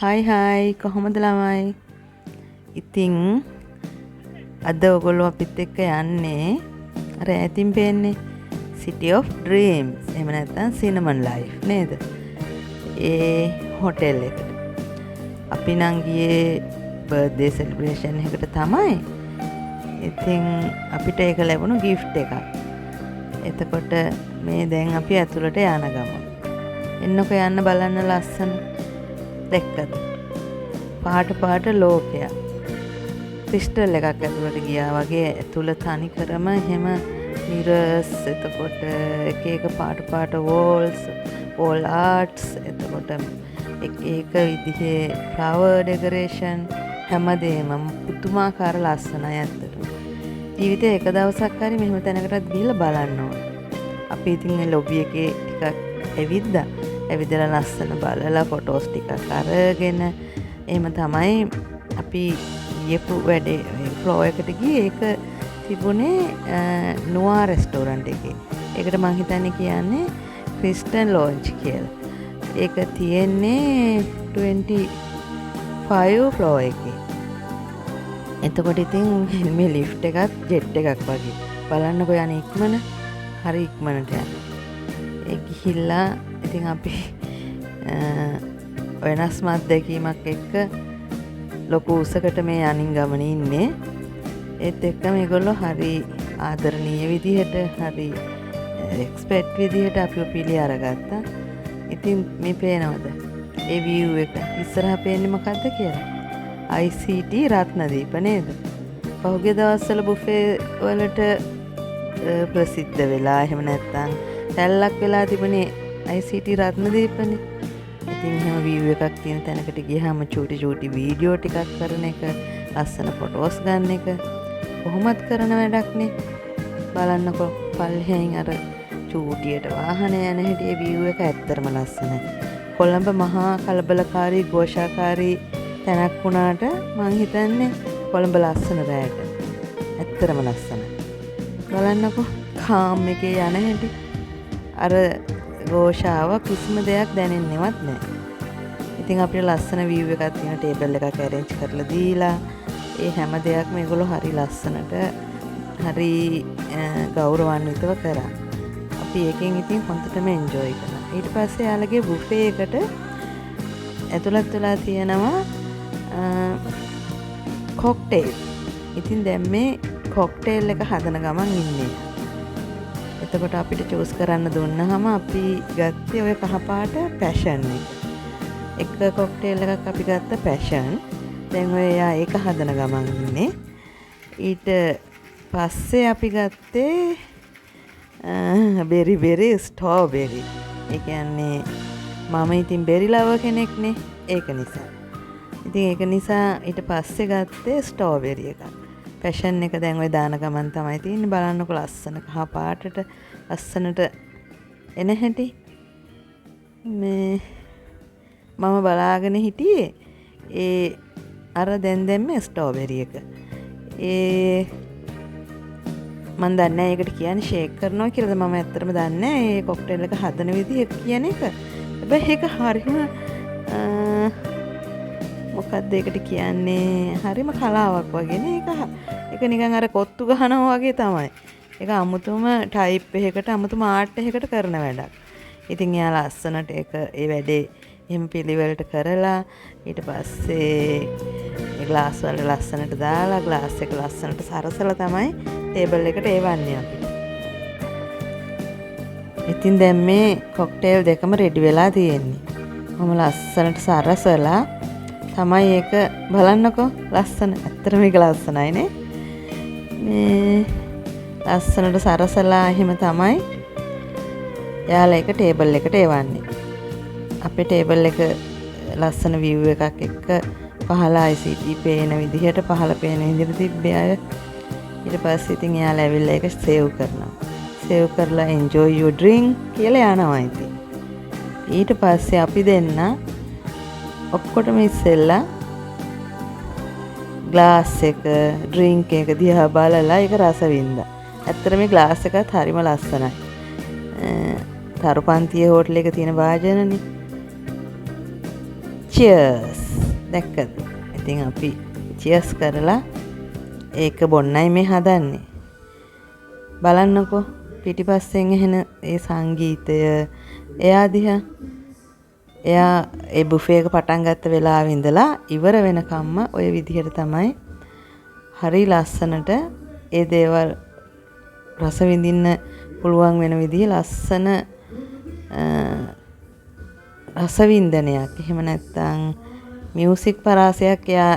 හයි කොහොමද ළමයි? ඉතින් අද ඔයගොල්ලෝ අපිත් එක්ක යන්නේ අර ඈතින් පේන්නේ City of Dreams. එහෙම නැත්නම් Cinnamon Life නේද? ඒ හොටෙල් එකට. අපි නම් ගියේ බර්ත්ඩේ සෙලිබ්‍රේෂන් එකකට තමයි. ඉතින් අපිට ඒක ලැබුණු gift එකක්. එතකොට මේ දැන් අපි ඇතුළට යන ගමන්. එන්නකෝ යන්න බලන්න ලස්සන. දැක්කද? පාට ලෝකයක්. ක්‍රිස්ටල් එකක් ඇතුළට ගියා වගේ ඇතුළ තනි කරම එහෙම මිරර්ස්, එතකොට එක පාට වෝල් ආර්ට්ස්, එතකොට එක විදිහේ ෆ්ලවර් ඩෙකරේෂන් හැමදේම පුදුමාකාර ලස්සනයි ඇත්තටම. ජීවිතේ එක දවසක් හරි මෙහෙම තැනකටත් ගිහිල්ලා බලන්න ඕන. අපි ඉතින් මේ ලොබි එකේ ටිකක් ඇවිදලා ලස්සන බලලා ෆොටෝස් ටිකක් අරගෙන එහෙම තමයි අපි ගියපු වැඩේ ෆ්ලෝ එකට ගියේ. ඒක තිබුණේ නුවා රෙස්ටෝරන්ට් එකේ. ඒකට මං හිතන්නේ කියන්නේ ක්‍රිස්ටන් ලෝන්ජ් කියලා. ඒක තියෙන්නේ 25 ෆ්ලෝ එකේ. එතකොට ඉතින් මේ ලිෆ්ට් එකත් ජෙට් එකක් වගේ. බලන්නකෝ යන්නේ ඉක්මන. හරි ඉක්මනට යන. ඒ ගිහිල්ලා ඉතින් අපි වෙනස්ම අත්දැකීමක් එක්ක ලොකු උසකට මේ යනින් ගමනේ ඉන්නේ. ඒත් එක්ක මේගොල්ලෝ හරි ආදරණීය විදිහට හරි එක්ස්පෙක්ට් විදිහට අපිව පිළි අරගත්තා. ඉතින් මේ පේනවද? ඒ view එක ඉස්සරහා පේන්නේ මොකද්ද කියලා? ICT රත්නදීප නේද? පහුගිය දවස්වල බුෆේ වලට ප්‍රසිද්ධ වෙලා එහෙම නැත්නම් තැල්ලක් වෙලා තිබුණේ ICT රත්නදීපනේ. ඉතින් එහෙම view එකක් තියෙන තැනකට ගියාම චූටි වීඩියෝ ටිකක් කරන එක, ලස්සන ෆොටෝස් ගන්න එක කොහොමත් කරන වැඩක්නේ. බලන්නකෝ පල්ලෙහින් අර චූටියට වාහන යන හැටි ඒ view එක ඇත්තටම ලස්සනයි. කොළඹ මහා කලබලකාරී ഘോഷාකාරී තැනක් වුණාට මං හිතන්නේ කොළඹ ලස්සන රැයට. ඇත්තටම ලස්සනයි. බලන්නකෝ කාම් එකේ යන හැටි. අර ഘോഷාව කිසිම දෙයක් දැනෙන්නේවත් නැහැ. ඉතින් අපිට ලස්සන view එකක් තියෙන ටේබල් එකක් arrange කරලා දීලා ඒ හැම දෙයක්ම මේගොල්ලෝ හරි ලස්සනට හරි ගෞරවාන්විතව කරා. අපි ඒකෙන් ඉතින් හොඳටම enjoy කරා. ඊට පස්සේ යාළගේ බුෆේ එකට ඇතුළත් වෙලා තියෙනවා කොක්ටේල්. ඉතින් දැන් මේ කොක්ටේල් එක හදන ගමන් ඉන්නේ. එතකොට අපිට චූස් කරන්න දුන්නාම අපි ගත්තේ ඔය කහපාට පැෂන් එක. එක කොක්ටේල් එකක් අපි ගත්ත පැෂන්. දැන් ඔය එයා ඒක හදන ගමන් ඉන්නේ. ඊට පස්සේ අපි ගත්තේ බෙරි ස්ට්‍රෝබෙරි. ඒ කියන්නේ මම ඉතින් බෙරි ලවර් කෙනෙක්නේ. ඒක නිසා. ඉතින් ඒක නිසා ඊට පස්සේ ගත්තේ ස්ට්‍රෝබෙරි එකක්. පැෂන් එක දැන් ඔය දාන ගමන් තමයි තියෙන්නේ. බලන්නකො ලස්සන කහ පාටට ලස්සනට එන හැටි. මේ මම බලාගෙන හිටියේ ඒ අර දැන් මේ ස්ට්‍රෝබෙරි එක. ඒ මන් දන්නේ නැහැ ඒකට කියන්නේ ෂේක් කරනවා කියලාද. මම ඇත්තටම දන්නේ නැහැ ඒ කොක්ටේල් එක හදන විදිහ කියන එක. හැබැයි ඒක හරිම මොකක්ද ඒකට කියන්නේ, හරිම කලාවක් වගේ නේ. ඒක නිකන් අර කොත්තු ගහනවා වගේ තමයි. ඒක අමුතුම ටයිප් එකකට අමුතුම ආර්ට් එකකට කරන වැඩක්. ඉතින් එයා ලස්සනට ඒක ඒ වැඩේ එහෙම පිළිවෙලට කරලා ඊට පස්සේ ඒ ග්ලාස් වල ලස්සනට දාලා ග්ලාස් එක ලස්සනට සරසලා තමයි ටේබල් එකට එවන්නේ අපි. ඉතින් දැන් මේ කොක්ටේල් දෙකම රෙඩි වෙලා තියෙන්නේ. මම ලස්සනට සරසලා තමයි ඒක බලන්නකෝ ලස්සන. ඇත්තටම මේක ලස්සනයි නේ. මේ ලස්සනට සරසලා එහෙම තමයි යාලා ඒක ටේබල් එකට එවන්නේ. අපේ ටේබල් එක ලස්සන view එකක් එක්ක පහළ ICT පේන විදිහට පහළ පේන විදිහට තිබ්බේ අය. ඊට පස්සේ ඉතින් යාලා ඇවිල්ලා ඒක සේව් කරනවා. සේව් කරලා enjoy your drink කියලා යනවා ඉතින්. ඊට පස්සේ අපි දෙන්න ඔක්කොටම ඉස්සෙල්ලා ග්ලාස් එක ඩ්‍රින්ක් එක දිහා බලලා ඒක රස වින්දා. ඇත්තට මේ ග්ලාස් එකත් හරිම ලස්සනයි. තරුපන්තියේ හෝටල් එක තියෙන වාජනනේ. Cheers! දැක්කද? ඉතින් අපි චියර්ස් කරලා ඒක බොන්නයි මේ හදන්නේ. බලන්නකෝ පිටිපස්සෙන් එන ඒ සංගීතය එයා දිහා එයා ඒ බුෆේ එක පටන් ගත්ත වෙලාවෙ ඉඳලා ඉවර වෙනකම්ම ওই විදිහට තමයි හරි ලස්සනට ඒ දේවල් රස විඳින්න පුළුවන් වෙන විදිහ ලස්සන රසවින්දනයක්. එහෙම නැත්නම් මියුසික් පරාසයක් එයා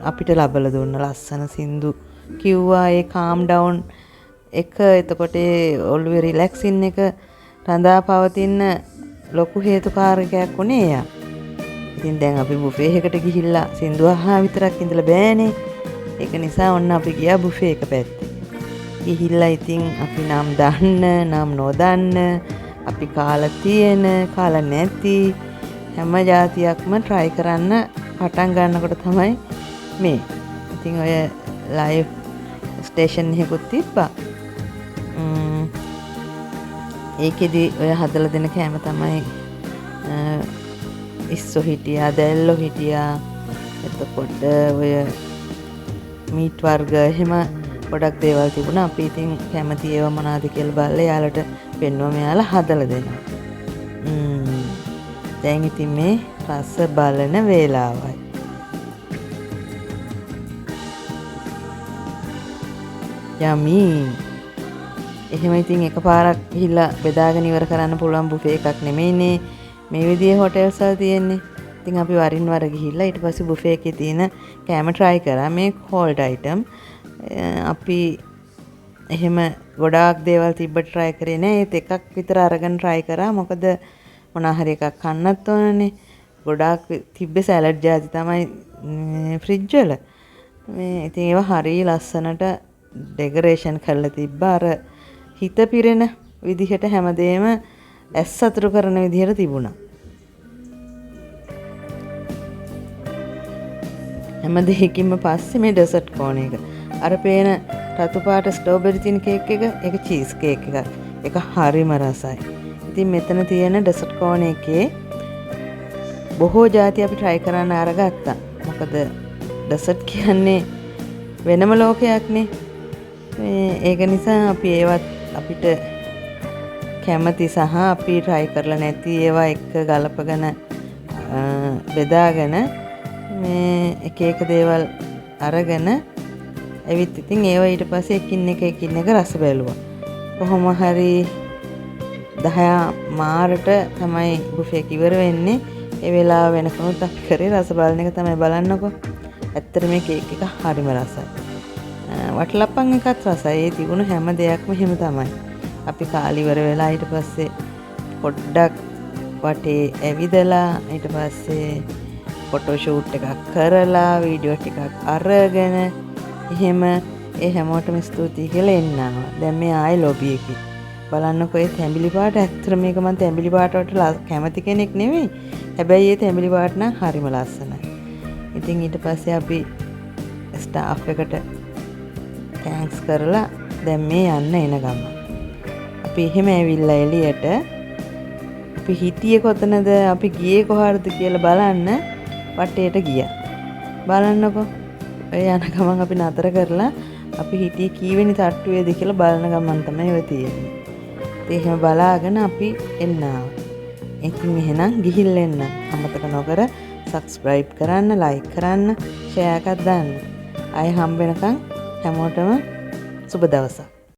අපිට ලබලා දුන්න ලස්සන සින්දු කිව්වා. ඒ කාම් ඩවුන් එක එතකොට ඒ ඔළුවේ රිලැක්සින් එක රඳා පවතින ලොකු හේතුකාරකයක් උනේ එයා. ඉතින් දැන් අපි බුෆේ එකකට ගිහිල්ලා සින්දු අහා විතරක් ඉඳලා බෑනේ. ඒක නිසා ඔන්න අපි ගියා බුෆේ එක පැත්තේ. ගිහිල්ලා ඉතින් අපි නම් දන්න නම් නොදන්න අපි කාලා තියෙන කාලා නැති හැම જાතියක්ම try කරන්න පටන් ගන්නකොට තමයි මේ. ඉතින් ඔය live station එකකුත් තිබ්බා. ඒකෙදි ඔය හදලා දෙන කෑම තමයි ඉස්සෝ හිටියා, දැල්ලෝ හිටියා. එතකොට ඔය මීට් වර්ග එහෙම ගොඩක් දේවල් තිබුණා. අපි ඉතින් කැමති ඒවා මොනවද කියලා බලලා යාළුවට පෙන්වුවම යාළුවා හදලා දෙනවා. දැන් ඉතින් මේ රස බලන වේලාවයි. යමි. එහෙම ඉතින් එකපාරක් ගිහිල්ලා බෙදාගෙන ඉවර කරන්න පුළුවන් බුෆේ එකක් නෙමෙයිනේ මේ විදිහේ හොටෙල්ස් වල තියෙන්නේ. ඉතින් අපි වරින් වර ගිහිල්ලා ඊට පස්සේ බුෆේ එකේ තියෙන කෑම try කරා. මේ cold item අපි එහෙම ගොඩාක් දේවල් තිබ්බ try කරේ නෑ. ඒත් එකක් විතර අරගෙන try කරා. මොකද මොනවා හරි එකක් කන්නත් ඕනනේ. ගොඩාක් තිබ්බේ සැලඩ් ජාති තමයි ෆ්‍රිජ් වල. මේ ඉතින් ඒවා හරිය ලස්සනට ඩෙකරේෂන් කරලා තිබ්බා. අර හිත පිරෙන විදිහට හැමදේම ඇස් සතුරු කරන විදිහට තිබුණා. හැම දෙයකින්ම පස්සේ මේ ඩෙසර්ට් කෝන් එක. අර පේන රතු පාට ස්ට්‍රෝබෙරි තින් කේක් එක, ඒක චීස් කේක් එකක්. ඒක හරිම රසයි. ඉතින් මෙතන තියෙන ඩෙසර්ට් කෝන් එකේ බොහෝ જાති අපි try කරන්න අරගත්තා. මොකද ඩෙසර්ට් කියන්නේ වෙනම ලෝකයක්නේ. ඒක නිසා අපි ඒවත් අපිට කැමති සහ අපි try කරලා නැති ඒවා එක්ක ගලපගෙන බෙදාගෙන මේ එක එක දේවල් අරගෙන ඇවිත් ඉතින් ඒවා ඊට පස්සේ එකින් එක රස බැලුවා. කොහොම හරි 10 මාරට තමයි බුෆේ එක ඉවර වෙන්නේ. ඒ වෙලාව වෙනකනුත් අපි කරේ රස බලන එක තමයි. බලන්නකෝ. ඇත්තට මේ කේක් එක හරිම රසයි. වටලප්පන් එකත් රසයි. ඒ තිබුණ හැම දෙයක්ම එහෙම තමයි. අපි කාලි ඉවර වෙලා ඊට පස්සේ පොඩ්ඩක් වටේ ඇවිදලා ඊට පස්සේ ෆොටෝ ෂූට් එකක් කරලා වීඩියෝ ටිකක් අරගෙන එහෙම ඒ හැමෝටම ස්තුතියි කියලා එන්නවා. දැන් මේ ආයේ ලොබි එකේ. බලන්නකෝ ඒ තැඹිලි පාට. ඇත්තට මේක මම තැඹිලි පාට වලට කැමති කෙනෙක් නෙවෙයි. හැබැයි ඒ තැඹිලි පාට නම් හරිම ලස්සනයි. ඉතින් ඊට පස්සේ අපි ස්ටාෆ් එකට තෑන්ක්ස් කරලා දැන් මේ යන්න එන ගම. අපි එහෙම ඇවිල්ලා එළියට අපි හිටියේ කොතනද අපි ගියේ කොහාටද කියලා බලන්න වටේට ගියා. බලන්නකෝ. ඔය යන ගමන් අපි නතර කරලා අපි හිටියේ කීවෙනි තට්ටුවේද කියලා බලන ගමන් තමයි ඔය තියෙන්නේ. ඉතින් එහෙම බලාගෙන අපි එන්න ආවා. ඉතින් එහෙනම් ගිහිල්ලා එන්න. අමතක නොකර subscribe කරන්න, like කරන්න, share එකක් දාන්න. ආයෙ හම්බ වෙනකන් හැමෝටම සුබ දවසක්.